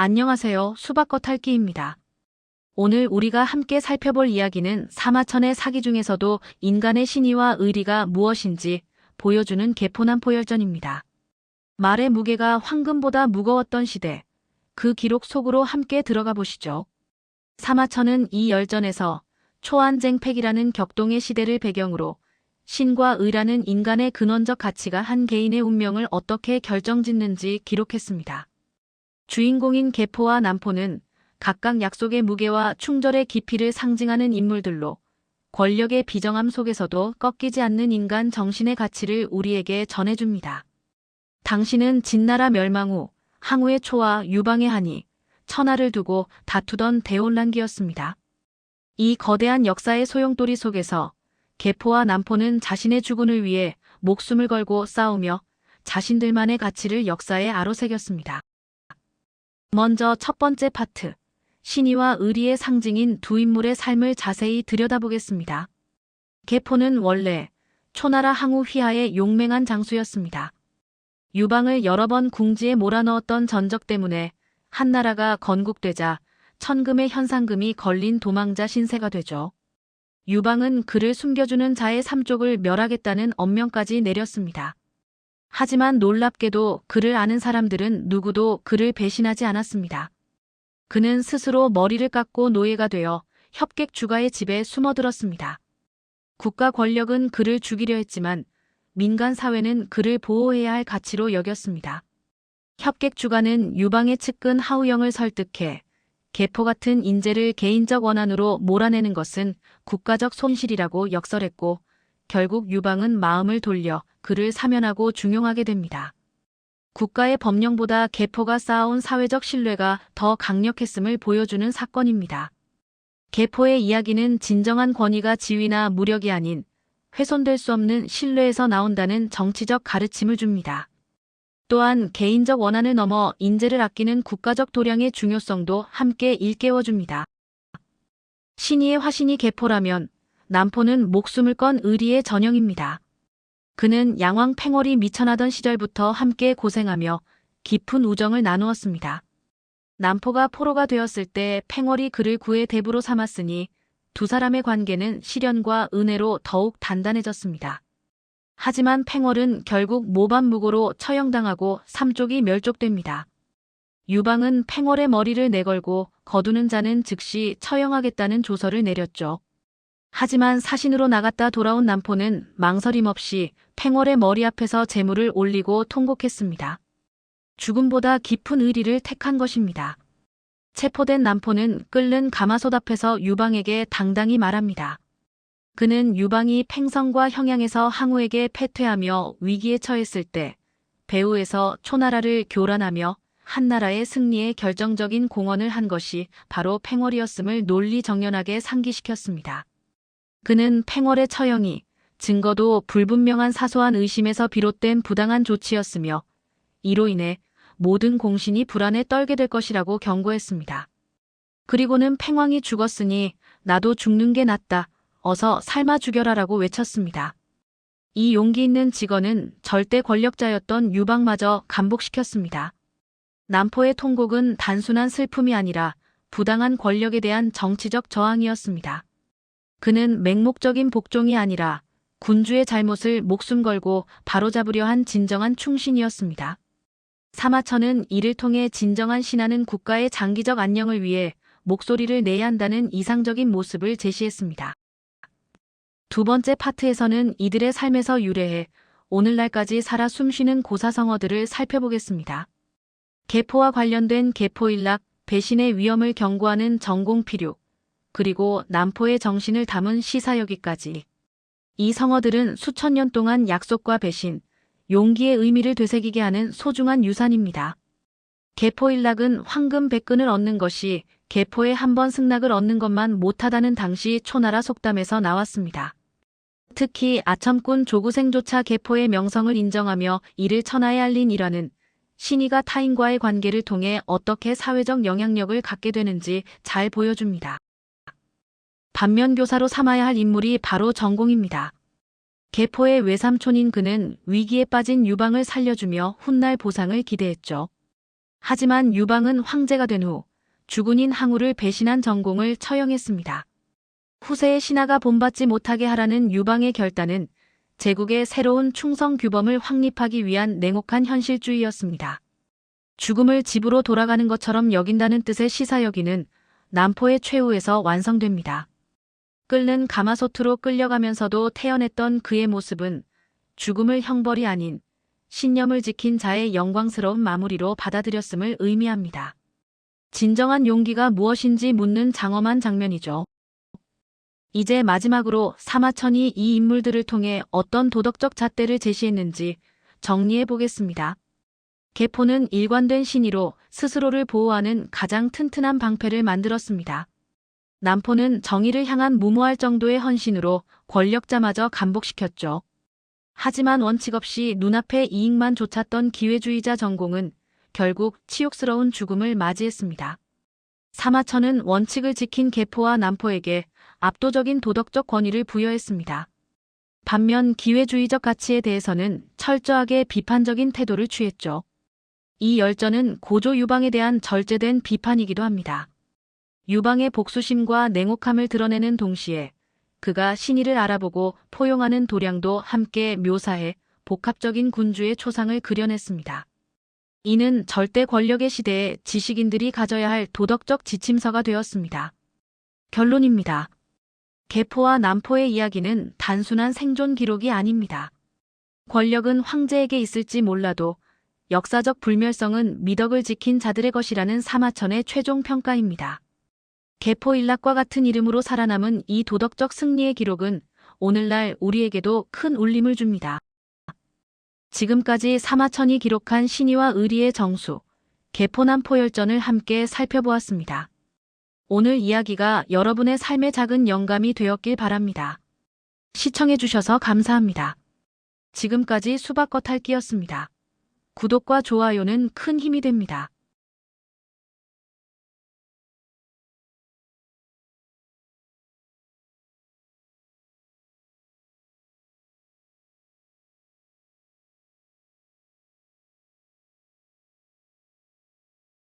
안녕하세요. 수박겉핥기입니다. 오늘 우리가 함께 살펴볼 이야기는 사마천의 사기 중에서도 인간의 신의와 의리가 무엇인지 보여주는 개포난포열전입니다. 말의 무게가 황금보다 무거웠던 시대, 그 기록 속으로 함께 들어가 보시죠. 사마천은 이 열전에서 초안쟁팩이라는 격동의 시대를 배경으로 신과 의라는 인간의 근원적 가치가 한 개인의 운명을 어떻게 결정짓는지 기록했습니다. 주인공인 개포와 남포는 각각 약속의 무게와 충절의 깊이를 상징하는 인물들로 권력의 비정함 속에서도 꺾이지 않는 인간 정신의 가치를 우리에게 전해줍니다. 당신은 진나라 멸망 후 항우의 초와 유방의 한이 천하를 두고 다투던 대혼란기였습니다. 이 거대한 역사의 소용돌이 속에서 개포와 남포는 자신의 주군을 위해 목숨을 걸고 싸우며 자신들만의 가치를 역사에 아로새겼습니다. 먼저 첫 번째 파트, 신의와 의리의 상징인 두 인물의 삶을 자세히 들여다보겠습니다. 개포는 원래 초나라 항우 휘하의 용맹한 장수였습니다. 유방을 여러 번 궁지에 몰아넣었던 전적 때문에 한나라가 건국되자 천금의 현상금이 걸린 도망자 신세가 되죠. 유방은 그를 숨겨주는 자의 삼족을 멸하겠다는 엄명까지 내렸습니다. 하지만 놀랍게도 그를 아는 사람들은 누구도 그를 배신하지 않았습니다. 그는 스스로 머리를 깎고 노예가 되어 협객 주가의 집에 숨어들었습니다. 국가 권력은 그를 죽이려 했지만 민간 사회는 그를 보호해야 할 가치로 여겼습니다. 협객 주가는 유방의 측근 하우영을 설득해 개포 같은 인재를 개인적 원한으로 몰아내는 것은 국가적 손실이라고 역설했고 결국 유방은 마음을 돌려 그를 사면하고 중용하게 됩니다. 국가의 법령보다 개포가 쌓아온 사회적 신뢰가 더 강력했음을 보여주는 사건입니다. 개포의 이야기는 진정한 권위가 지위나 무력이 아닌 훼손될 수 없는 신뢰에서 나온다는 정치적 가르침을 줍니다. 또한 개인적 원한을 넘어 인재를 아끼는 국가적 도량의 중요성도 함께 일깨워줍니다. 신의의 화신이 개포라면 남포는 목숨을 건 의리의 전형입니다. 그는 양왕 팽월이 미천하던 시절부터 함께 고생하며 깊은 우정을 나누었습니다. 남포가 포로가 되었을 때 팽월이 그를 구의 대부로 삼았으니 두 사람의 관계는 시련과 은혜로 더욱 단단해졌습니다. 하지만 팽월은 결국 모반무고로 처형당하고 삼족이 멸족됩니다. 유방은 팽월의 머리를 내걸고 거두는 자는 즉시 처형하겠다는 조서를 내렸죠. 하지만 사신으로 나갔다 돌아온 남포는 망설임 없이 팽월의 머리 앞에서 제물을 올리고 통곡했습니다. 죽음보다 깊은 의리를 택한 것입니다. 체포된 남포는 끓는 가마솥 앞에서 유방에게 당당히 말합니다. 그는 유방이 팽성과 형양에서 항우에게 패퇴하며 위기에 처했을 때 배후에서 초나라를 교란하며 한나라의 승리에 결정적인 공헌을 한 것이 바로 팽월이었음을 논리정연하게 상기시켰습니다. 그는 팽월의 처형이 증거도 불분명한 사소한 의심에서 비롯된 부당한 조치였으며 이로 인해 모든 공신이 불안에 떨게 될 것이라고 경고했습니다. 그리고는 팽왕이 죽었으니 나도 죽는 게 낫다. 어서 삶아 죽여라라고 외쳤습니다. 이 용기 있는 직언은 절대 권력자였던 유방마저 감복시켰습니다. 남포의 통곡은 단순한 슬픔이 아니라 부당한 권력에 대한 정치적 저항이었습니다. 그는 맹목적인 복종이 아니라 군주의 잘못을 목숨 걸고 바로잡으려 한 진정한 충신이었습니다. 사마천은 이를 통해 진정한 신하는 국가의 장기적 안녕을 위해 목소리를 내야 한다는 이상적인 모습을 제시했습니다. 두 번째 파트에서는 이들의 삶에서 유래해 오늘날까지 살아 숨쉬는 고사성어들을 살펴보겠습니다. 개포와 관련된 개포일락, 배신의 위험을 경고하는 전공필육, 그리고 남포의 정신을 담은 시사여기까지. 이 성어들은 수천 년 동안 약속과 배신, 용기의 의미를 되새기게 하는 소중한 유산입니다. 개포일락은 황금 백근을 얻는 것이 개포에 한 번 승낙을 얻는 것만 못하다는 당시 초나라 속담에서 나왔습니다. 특히 아첨꾼 조구생조차 개포의 명성을 인정하며 이를 천하에 알린 일화는 신의가 타인과의 관계를 통해 어떻게 사회적 영향력을 갖게 되는지 잘 보여줍니다. 반면 교사로 삼아야 할 인물이 바로 전공입니다. 개포의 외삼촌인 그는 위기에 빠진 유방을 살려주며 훗날 보상을 기대했죠. 하지만 유방은 황제가 된 후 주군인 항우를 배신한 전공을 처형했습니다. 후세의 신하가 본받지 못하게 하라는 유방의 결단은 제국의 새로운 충성 규범을 확립하기 위한 냉혹한 현실주의였습니다. 죽음을 집으로 돌아가는 것처럼 여긴다는 뜻의 시사여기는 남포의 최후에서 완성됩니다. 끓는 가마솥으로 끌려가면서도 태어냈던 그의 모습은 죽음을 형벌이 아닌 신념을 지킨 자의 영광스러운 마무리로 받아들였음을 의미합니다. 진정한 용기가 무엇인지 묻는 장엄한 장면이죠. 이제 마지막으로 사마천이 이 인물들을 통해 어떤 도덕적 잣대를 제시했는지 정리해 보겠습니다. 계포는 일관된 신의로 스스로를 보호하는 가장 튼튼한 방패를 만들었습니다. 남포는 정의를 향한 무모할 정도의 헌신으로 권력자마저 감복시켰죠. 하지만 원칙 없이 눈앞의 이익만 좇았던 기회주의자 전공은 결국 치욕스러운 죽음을 맞이했습니다. 사마천은 원칙을 지킨 계포와 남포에게 압도적인 도덕적 권위를 부여했습니다. 반면 기회주의적 가치에 대해서는 철저하게 비판적인 태도를 취했죠. 이 열전은 고조 유방에 대한 절제된 비판이기도 합니다. 유방의 복수심과 냉혹함을 드러내는 동시에 그가 신의를 알아보고 포용하는 도량도 함께 묘사해 복합적인 군주의 초상을 그려냈습니다. 이는 절대 권력의 시대에 지식인들이 가져야 할 도덕적 지침서가 되었습니다. 결론입니다. 계포와 남포의 이야기는 단순한 생존 기록이 아닙니다. 권력은 황제에게 있을지 몰라도 역사적 불멸성은 미덕을 지킨 자들의 것이라는 사마천의 최종 평가입니다. 계포일락과 같은 이름으로 살아남은 이 도덕적 승리의 기록은 오늘날 우리에게도 큰 울림을 줍니다. 지금까지 사마천이 기록한 신의와 의리의 정수, 계포남포 열전을 함께 살펴보았습니다. 오늘 이야기가 여러분의 삶의 작은 영감이 되었길 바랍니다. 시청해주셔서 감사합니다. 지금까지 수박겉핥기였습니다. 구독과 좋아요는 큰 힘이 됩니다.